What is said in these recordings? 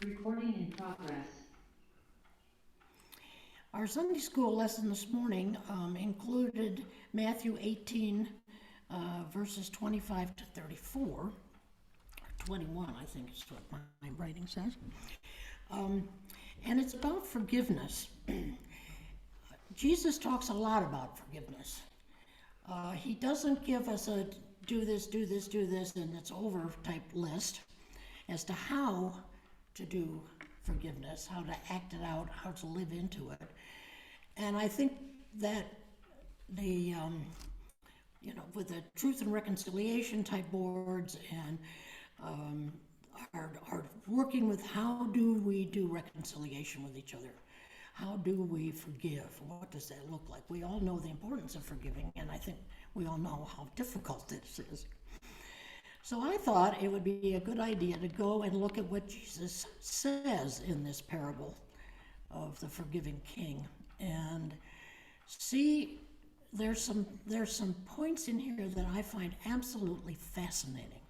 Recording in progress. Our Sunday school lesson this morning included Matthew 18, verses 25 to 34, or 21, I think is what my writing says. And it's about forgiveness. Jesus talks a lot about forgiveness. He doesn't give us a do this, do this, do this, and it's over type list as to how to do forgiveness, how to act it out, how to live into it. And I think that the, with the truth and reconciliation type boards and are working with how do we do reconciliation with each other? How do we forgive? What does that look like? We all know the importance of forgiving, and I think we all know how difficult this is. So I thought it would be a good idea to go and look at what Jesus says in this parable of the forgiving king and see there's some points in here that I find absolutely fascinating.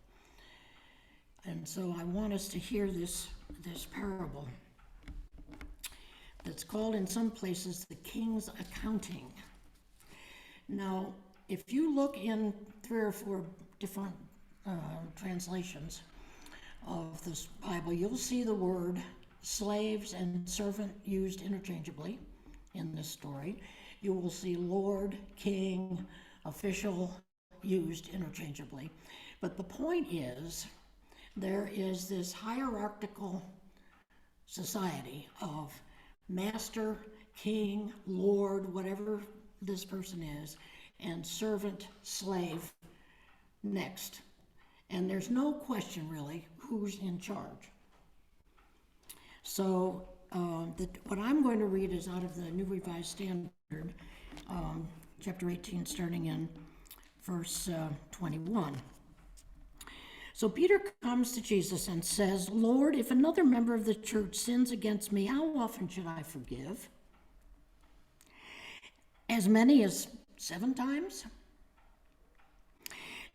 And so I want us to hear this parable that's called in some places the King's Accounting. Now, if you look in 3 or 4 different translations of this Bible, you'll see the word slaves and servant used interchangeably in this story. You will see Lord, King, official used interchangeably. But the point is, there is this hierarchical society of master, king, lord, whatever this person is, and servant, slave next. And there's no question really who's in charge. So what I'm going to read is out of the New Revised Standard, chapter 18, starting in verse 21. So Peter comes to Jesus and says, "Lord, if another member of the church sins against me, how often should I forgive? As many as 7 times?"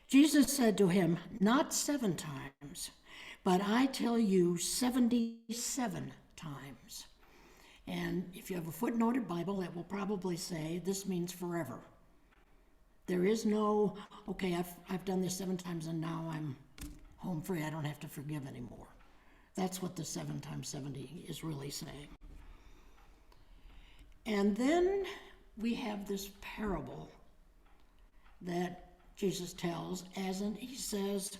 Jesus said to him, "Not 7 times, but I tell you 77 times. And if you have a footnoted Bible, it will probably say this means forever. There is no, okay, I've done this 7 times and now I'm home free, I don't have to forgive anymore. That's what the 7 times 70 is really saying. And then we have this parable that Jesus tells, he says,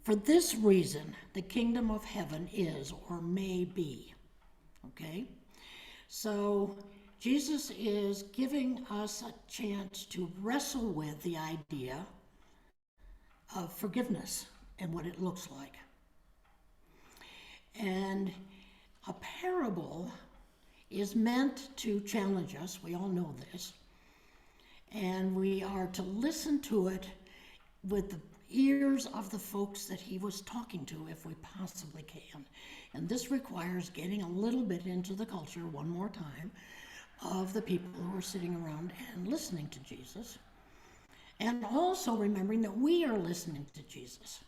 for this reason, the kingdom of heaven is or may be. Okay? So Jesus is giving us a chance to wrestle with the idea of forgiveness and what it looks like. And a parable is meant to challenge us. We all know this. And we are to listen to it with the ears of the folks that he was talking to if we possibly can. And this requires getting a little bit into the culture one more time of the people who are sitting around and listening to Jesus. And also remembering that we are listening to Jesus.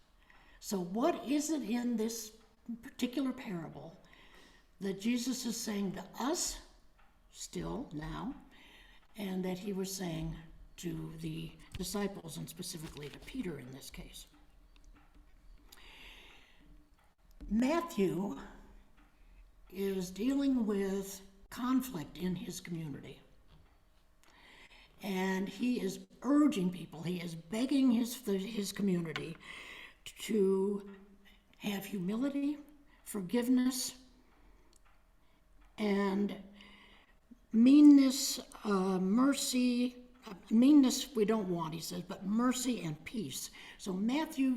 So what is it in this particular parable that Jesus is saying to us still now, and that he was saying to the disciples, and specifically to Peter in this case? Matthew is dealing with conflict in his community. And he is urging people, he is begging his community to have humility, forgiveness, and meanness, mercy. Meanness we don't want, he says, but mercy and peace. So Matthew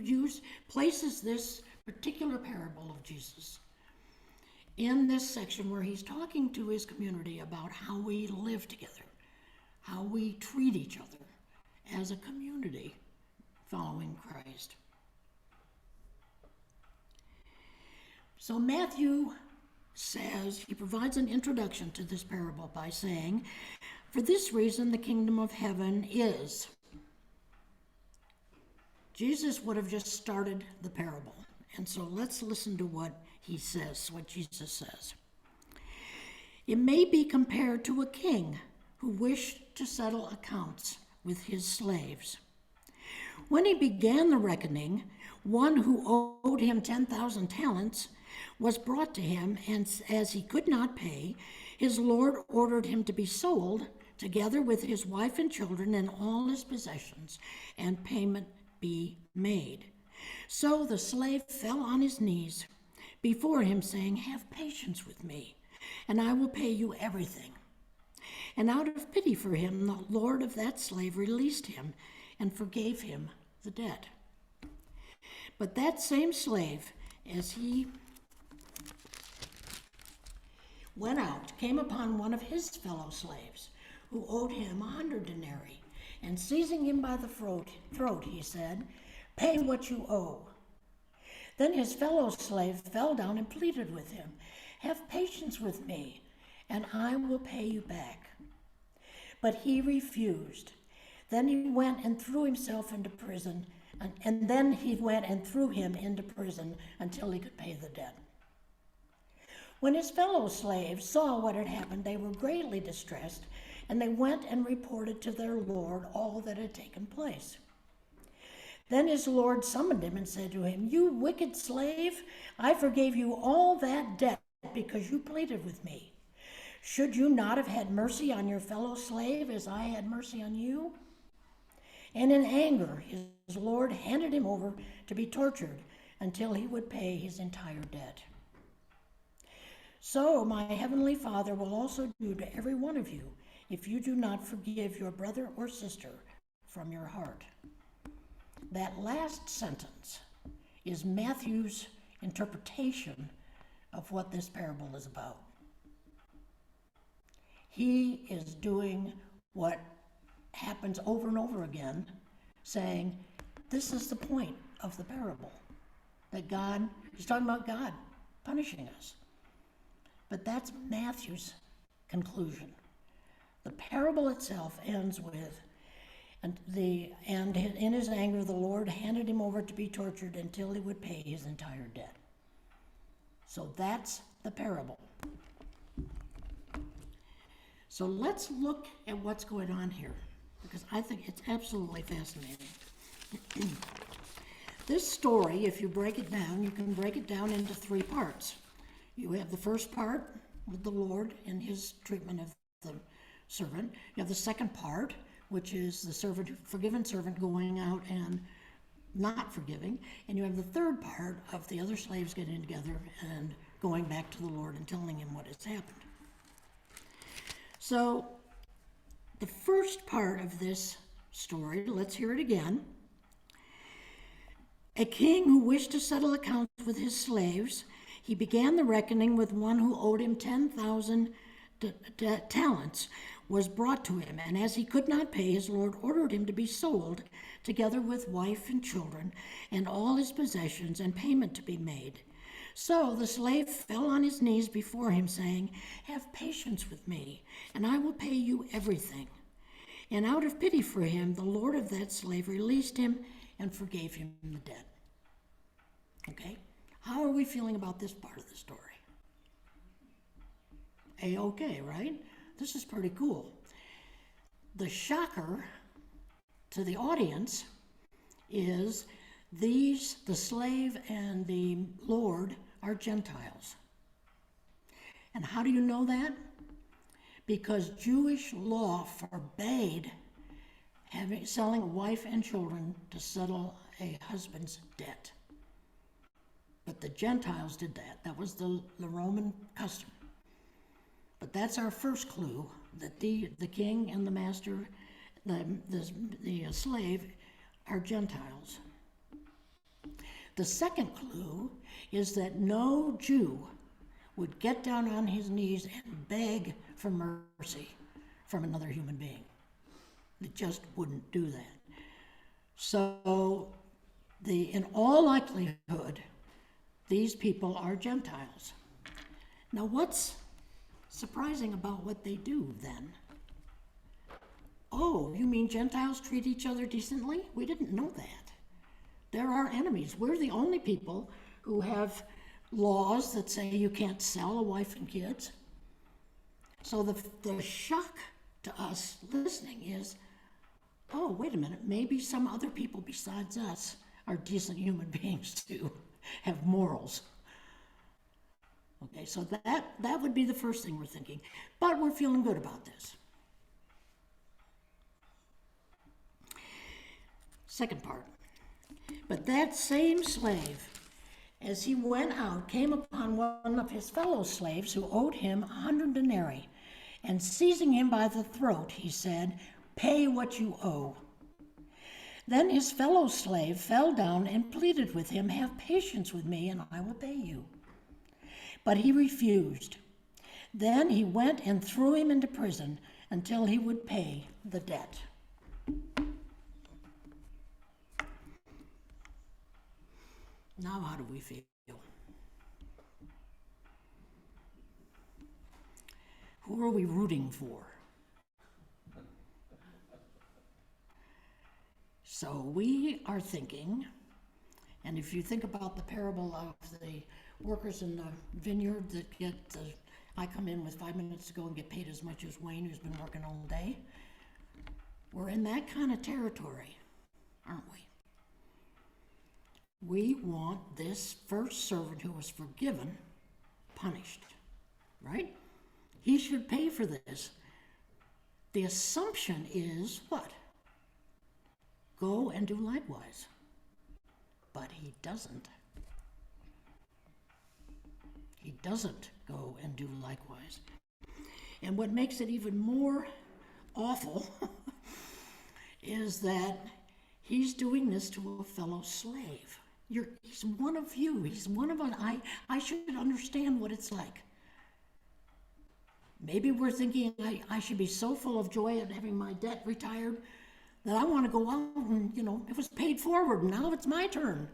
places this particular parable of Jesus in this section where he's talking to his community about how we live together, how we treat each other as a community following Christ. So Matthew says, he provides an introduction to this parable by saying, for this reason the kingdom of heaven is. Jesus would have just started the parable And so let's listen to what he says, what Jesus says. It may be compared to a king who wished to settle accounts with his slaves. When he began the reckoning, one who owed him 10,000 talents was brought to him, and as he could not pay, his lord ordered him to be sold, together with his wife and children and all his possessions, and payment be made. So the slave fell on his knees before him, saying, "Have patience with me, and I will pay you everything." And out of pity for him, the lord of that slave released him and forgave him the debt. But that same slave, as he went out, came upon one of his fellow slaves, who owed him 100 denarii, and seizing him by the throat, he said, "Pay what you owe." Then his fellow slave fell down and pleaded with him, "Have patience with me, and I will pay you back." But he refused. Then he went and threw himself into prison, and then he went and threw him into prison until he could pay the debt. When his fellow slaves saw what had happened, they were greatly distressed, and they went and reported to their lord all that had taken place. Then his lord summoned him and said to him, "You wicked slave, I forgave you all that debt because you pleaded with me. Should you not have had mercy on your fellow slave as I had mercy on you?" And in anger, his lord handed him over to be tortured until he would pay his entire debt. So my heavenly Father will also do to every one of you if you do not forgive your brother or sister from your heart. That last sentence is Matthew's interpretation of what this parable is about. He is doing what happens over and over again, saying, this is the point of the parable, that he's talking about God punishing us. But that's Matthew's conclusion. The parable itself ends with, and in his anger, the Lord handed him over to be tortured until he would pay his entire debt. So that's the parable. So let's look at what's going on here, because I think it's absolutely fascinating. This story, if you break it down, you can break it down into three parts. You have the first part with the Lord and his treatment of the servant. You have the second part, which is the forgiven servant going out and not forgiving. And you have the third part of the other slaves getting together and going back to the Lord and telling him what has happened. So the first part of this story, let's hear it again. A king who wished to settle accounts with his slaves, he began the reckoning with one who owed him 10,000 talents, was brought to him, and as he could not pay, his lord ordered him to be sold, together with wife and children, and all his possessions, and payment to be made. So the slave fell on his knees before him, saying, "Have patience with me, and I will pay you everything." And out of pity for him, the lord of that slave released him and forgave him the debt. Okay? How are we feeling about this part of the story? A-okay, right? This is pretty cool. The shocker to the audience is the slave and the Lord are Gentiles. And how do you know that? Because Jewish law forbade selling a wife and children to settle a husband's debt. But the Gentiles did that. That was the Roman custom. But that's our first clue, that the king and the master, the slave, are Gentiles. The second clue is that no Jew would get down on his knees and beg for mercy from another human being. They just wouldn't do that. So, in all likelihood, these people are Gentiles. Now, what's surprising about what they do then? Oh, you mean Gentiles treat each other decently? We didn't know that. They're our enemies. We're the only people who have laws that say you can't sell a wife and kids. So the shock to us listening is, oh, wait a minute, maybe some other people besides us are decent human beings too, have morals. Okay, so that would be the first thing we're thinking. But we're feeling good about this. Second part. But that same slave, as he went out, came upon one of his fellow slaves who owed him 100 denarii, and seizing him by the throat, he said, "Pay what you owe." Then his fellow slave fell down and pleaded with him, "Have patience with me, and I will pay you." But he refused. Then he went and threw him into prison until he would pay the debt. Now how do we feel? Who are we rooting for? So we are thinking, and if you think about the parable of the workers in the vineyard that I come in with 5 minutes to go and get paid as much as Wayne, who's been working all day. We're in that kind of territory, aren't we? We want this first servant who was forgiven punished, right? He should pay for this. The assumption is what? Go and do likewise. But he doesn't. He doesn't go and do likewise. And what makes it even more awful is that he's doing this to a fellow slave. He's one of you. He's one of us. I should understand what it's like. Maybe we're thinking I should be so full of joy at having my debt retired that I want to go out and, it was paid forward, and now it's my turn.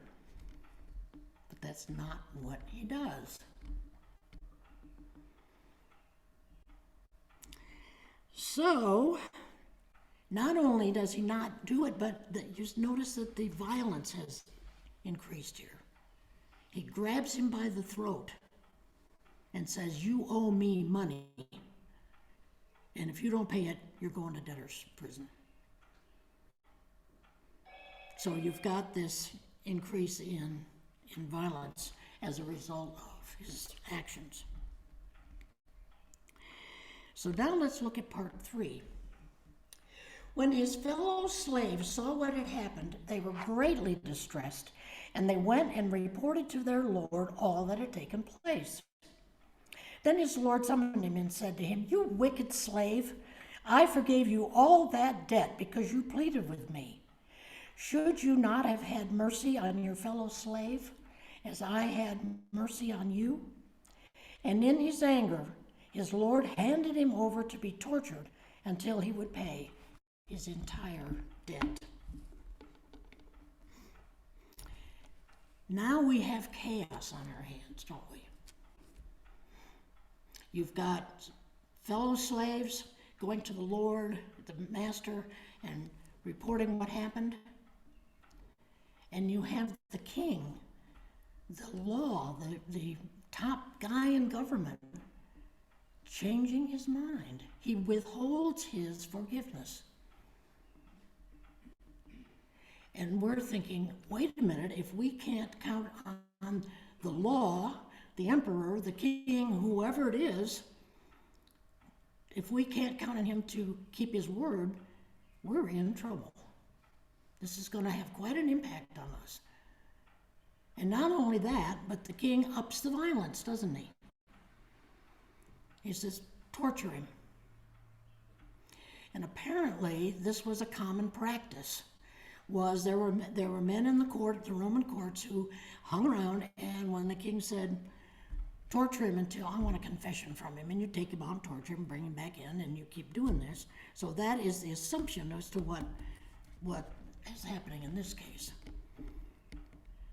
But that's not what he does. So, not only does he not do it, but just notice that the violence has increased here. He grabs him by the throat and says, "You owe me money, and if you don't pay it, you're going to debtor's prison." So you've got this increase in violence as a result of his actions. So now let's look at part 3. When his fellow slaves saw what had happened, they were greatly distressed, and they went and reported to their lord all that had taken place. Then his lord summoned him and said to him, "You wicked slave, I forgave you all that debt because you pleaded with me. Should you not have had mercy on your fellow slave, as I had mercy on you?" And in his anger, his lord handed him over to be tortured until he would pay his entire debt. Now we have chaos on our hands, don't we? You've got fellow slaves going to the Lord, the master, and reporting what happened. And you have the king, the law, the top guy in government, changing his mind. He withholds his forgiveness. And we're thinking, wait a minute, if we can't count on the law, the emperor, the king, whoever it is, if we can't count on him to keep his word, we're in trouble. This is going to have quite an impact on us. And not only that, but the king ups the violence, doesn't he? He says, torture him. And apparently, this was a common practice. There were men in the court, the Roman courts, who hung around, and when the king said, torture him until I want a confession from him, and you take him out, torture him, bring him back in, and you keep doing this. So that is the assumption as to what is happening in this case.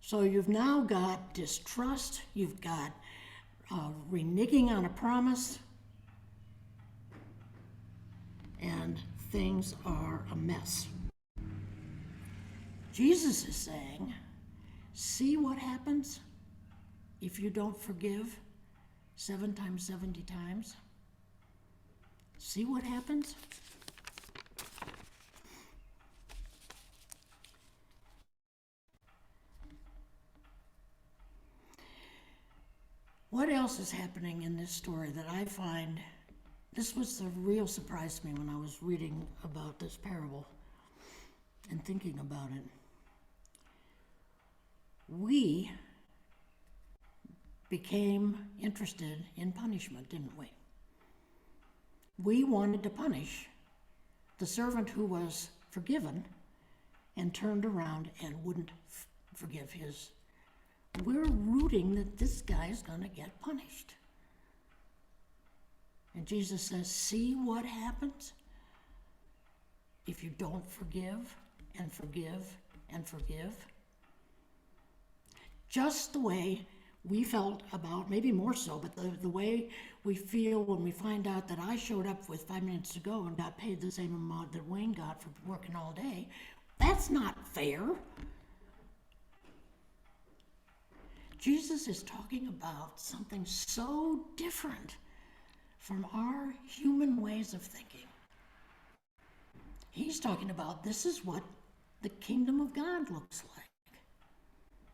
So you've now got distrust, you've got reneging on a promise, and things are a mess. Jesus is saying, see what happens if you don't forgive 7 times, 70 times, see what happens? What else is happening in this story that I find, this was a real surprise to me when I was reading about this parable and thinking about it. We became interested in punishment, didn't we? We wanted to punish the servant who was forgiven and turned around and wouldn't forgive his. We're rooting that this guy's going to get punished. And Jesus says, see what happens if you don't forgive and forgive and forgive. Just the way we felt about, maybe more so, but the way we feel when we find out that I showed up with 5 minutes to go and got paid the same amount that Wayne got for working all day. That's not fair. Jesus is talking about something so different from our human ways of thinking. He's talking about this is what the kingdom of God looks like.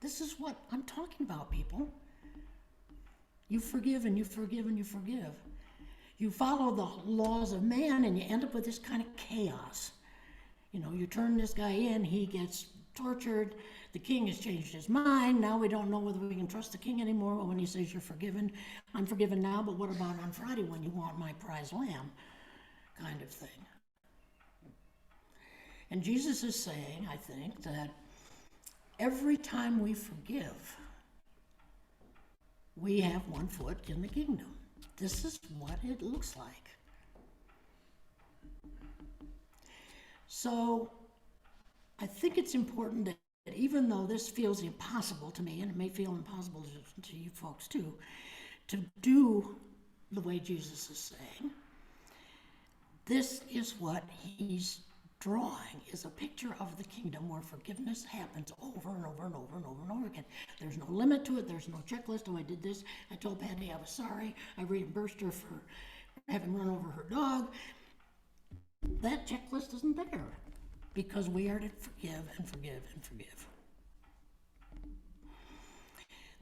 This is what I'm talking about, people. You forgive and you forgive and you forgive. You follow the laws of man and you end up with this kind of chaos. You know, you turn this guy in, he gets tortured, the king has changed his mind, now we don't know whether we can trust the king anymore when he says you're forgiven. I'm forgiven now, but what about on Friday when you want my prize lamb? Kind of thing. And Jesus is saying, I think, that every time we forgive, we have one foot in the kingdom. This is what it looks like. So I think it's important that even though this feels impossible to me, and it may feel impossible to you folks too, to do the way Jesus is saying, this is what he's drawing, is a picture of the kingdom where forgiveness happens over and over and over and over and over again. There's no limit to it. There's no checklist. Oh, I did this. I told Patty I was sorry. I reimbursed her for having run over her dog. That checklist isn't there because we are to forgive and forgive and forgive.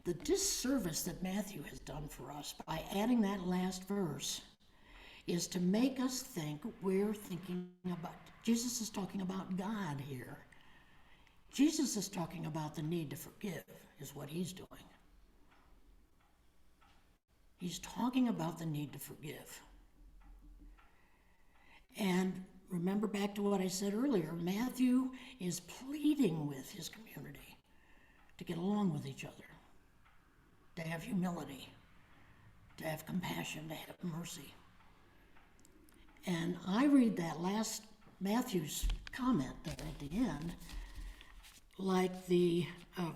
The disservice that Matthew has done for us by adding that last verse is to make us think we're thinking about, Jesus is talking about God here. Jesus is talking about the need to forgive, is what he's doing. He's talking about the need to forgive. And remember back to what I said earlier, Matthew is pleading with his community to get along with each other, to have humility, to have compassion, to have mercy. And I read that last Matthew's comment there at the end, like the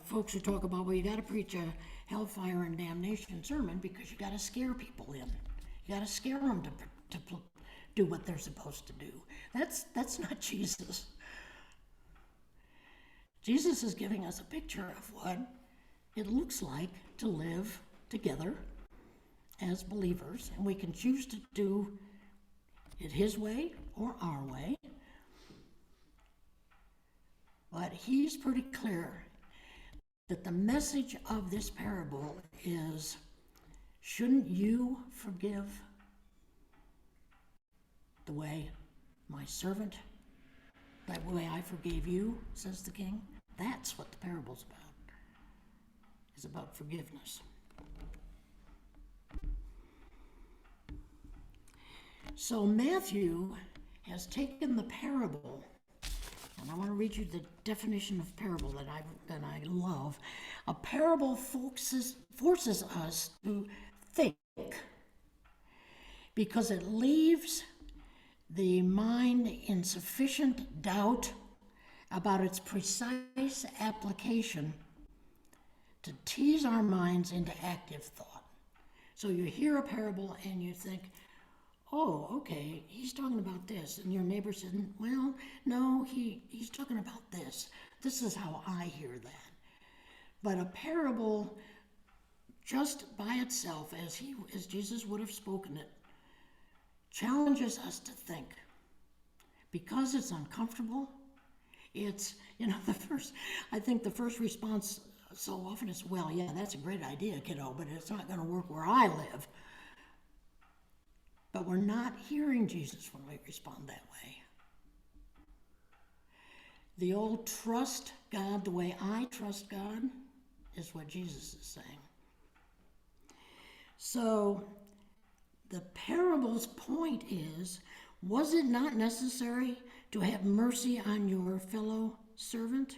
folks who talk about, well, you got to preach a hellfire and damnation sermon because you got to scare people in. You got to scare them to do what they're supposed to do. That's not Jesus. Jesus is giving us a picture of what it looks like to live together as believers, and we can choose to do it his way or our way. But he's pretty clear that the message of this parable is, shouldn't you forgive the way my servant, that way I forgave you, says the king? That's what the parable's about. It's about forgiveness. So Matthew has taken the parable, and I want to read you the definition of parable that I love. A parable forces us to think because it leaves the mind in sufficient doubt about its precise application to tease our minds into active thought. So you hear a parable and you think, oh, okay, he's talking about this. And your neighbor said, well, no, he's talking about this. This is how I hear that. But a parable just by itself, as Jesus would have spoken it, challenges us to think. Because it's uncomfortable, it's, I think the first response so often is, well, yeah, that's a great idea, kiddo, but it's not going to work where I live. But we're not hearing Jesus when we respond that way. The old trust God the way I trust God is what Jesus is saying. So the parable's point is, was it not necessary to have mercy on your fellow servant?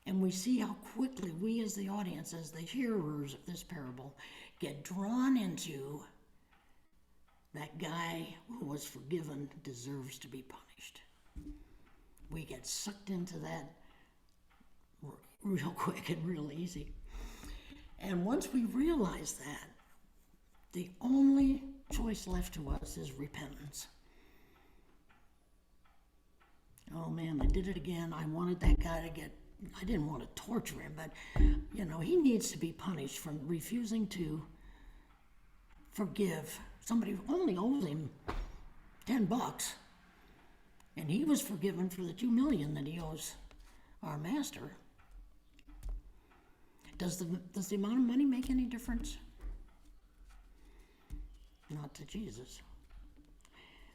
And we see how quickly we as the audience, as the hearers of this parable, get drawn into that guy who was forgiven deserves to be punished. We get sucked into that real quick and real easy. And once we realize that, the only choice left to us is repentance. Oh man, I did it again. I wanted that guy to I didn't want to torture him, but he needs to be punished for refusing to forgive somebody who only owes him $10. And he was forgiven for the $2 million that he owes our master. Does the amount of money make any difference? Not to Jesus.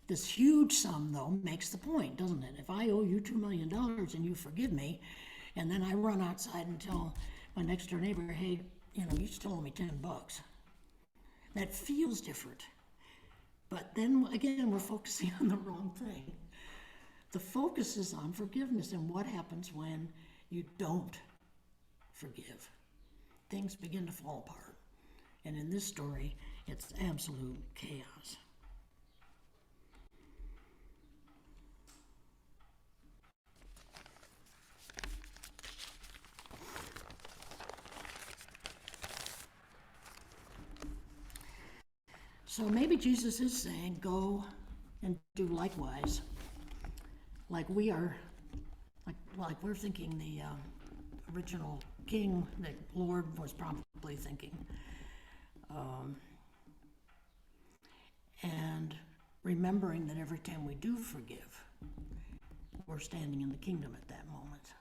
This huge sum, though, makes the point, doesn't it? If I owe you $2 million and you forgive me, and then I run outside and tell my next door neighbor, hey, you still owe me $10. That feels different. But then, again, we're focusing on the wrong thing. The focus is on forgiveness and what happens when you don't forgive. Things begin to fall apart. And in this story, it's absolute chaos. So maybe Jesus is saying, go and do likewise. Like we're thinking the original king, the Lord was probably thinking. And remembering that every time we do forgive, we're standing in the kingdom at that moment.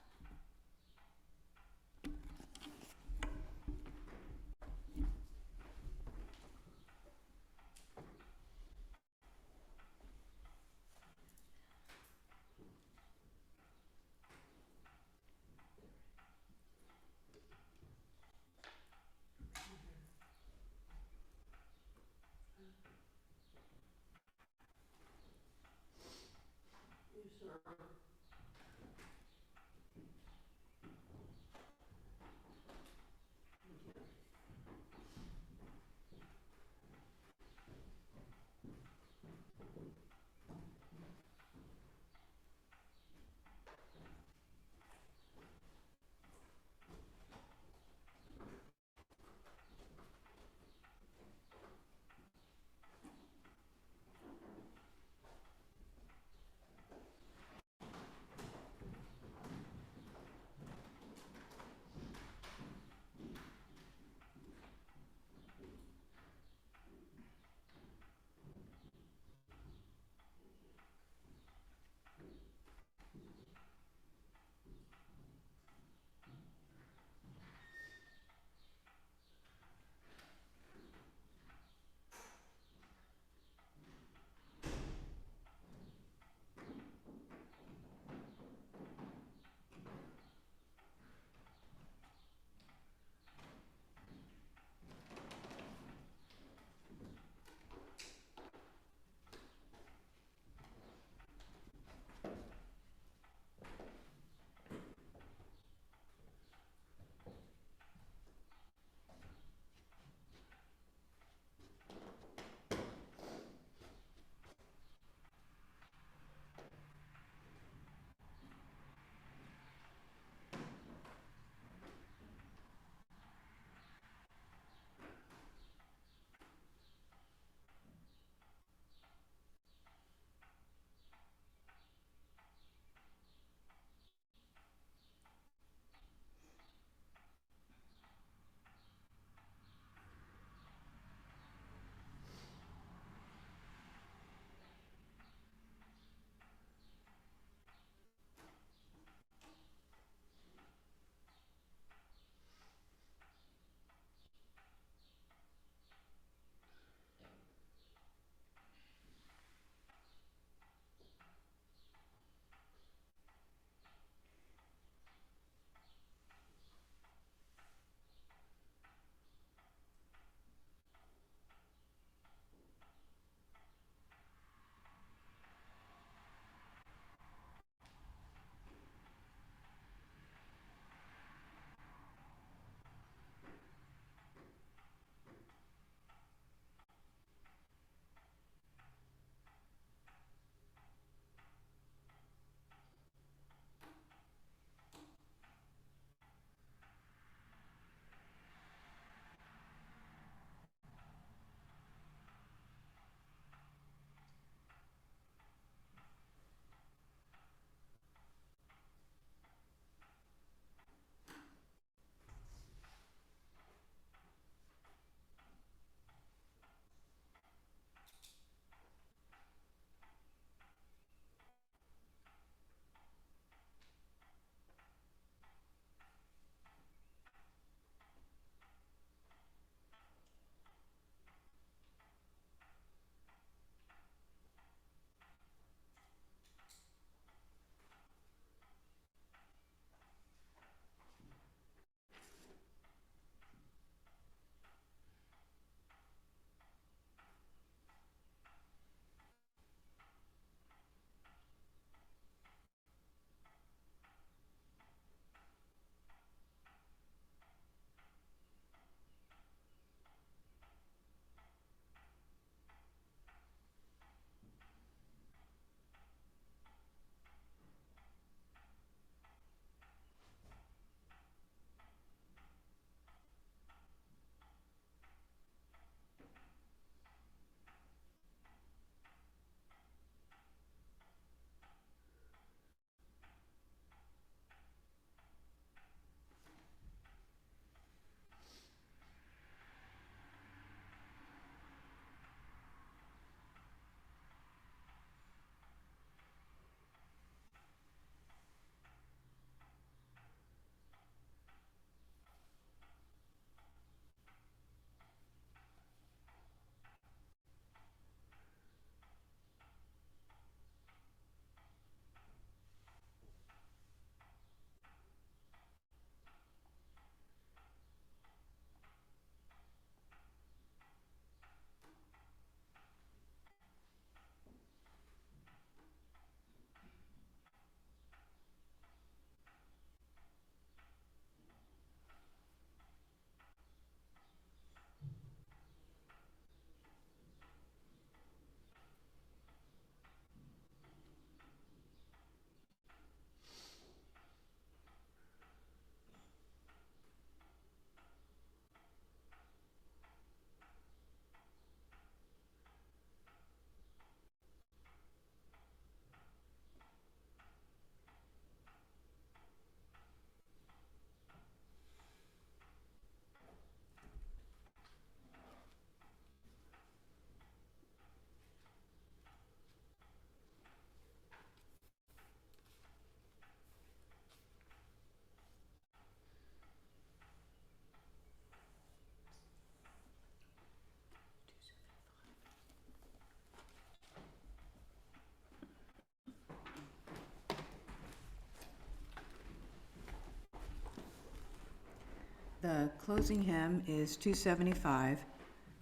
The closing hymn is 275,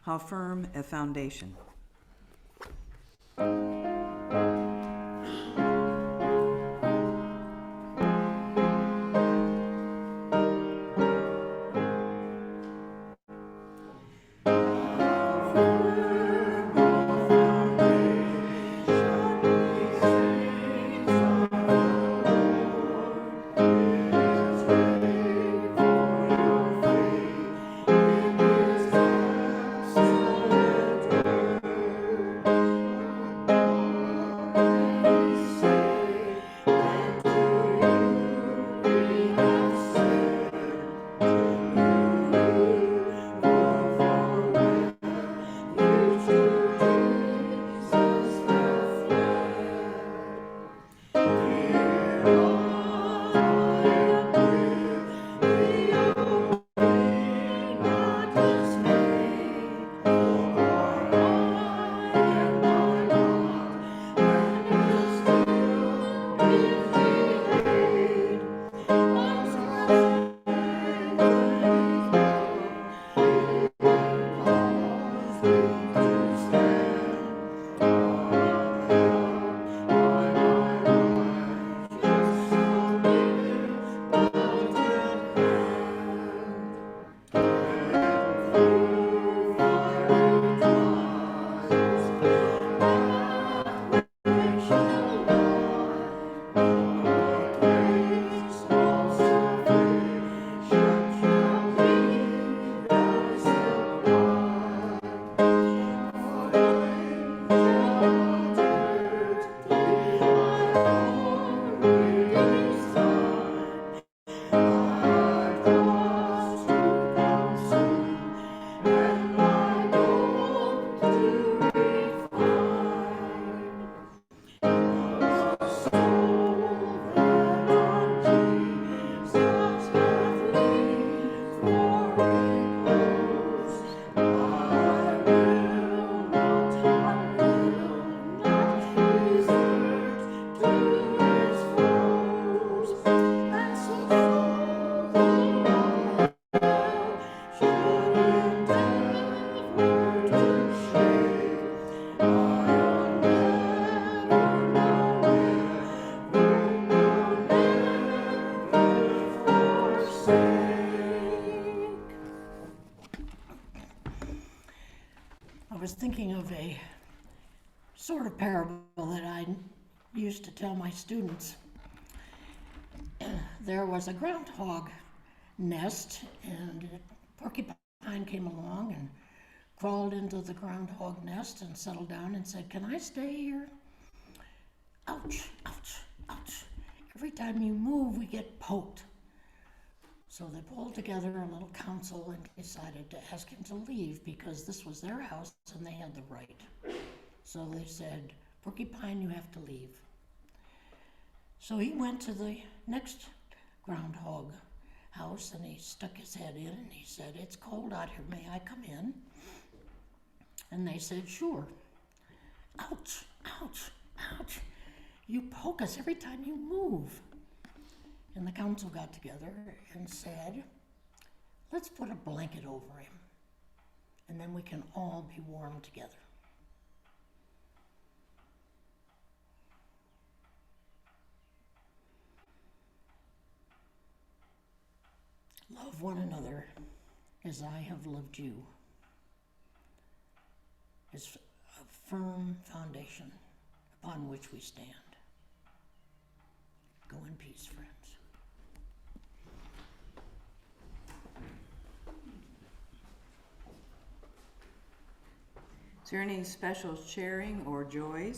How Firm a Foundation. I was thinking of a sort of parable that I used to tell my students. There was a groundhog nest, and a porcupine came along and crawled into the groundhog nest and settled down and said, "Can I stay here? Ouch, ouch, ouch. Every time you move, we get poked." So they pulled together a little council and decided to ask him to leave because this was their house and they had the right. So they said, "Porcupine, you have to leave." So he went to the next groundhog house and he stuck his head in and he said, "It's cold out here, may I come in?" And they said, "Sure." "Ouch, ouch, ouch. You poke us every time you move." And the council got together and said, "Let's put a blanket over him, and then we can all be warm together." Love one another as I have loved you is a firm foundation upon which we stand. Go in peace, friends. Is there any special sharing or joys?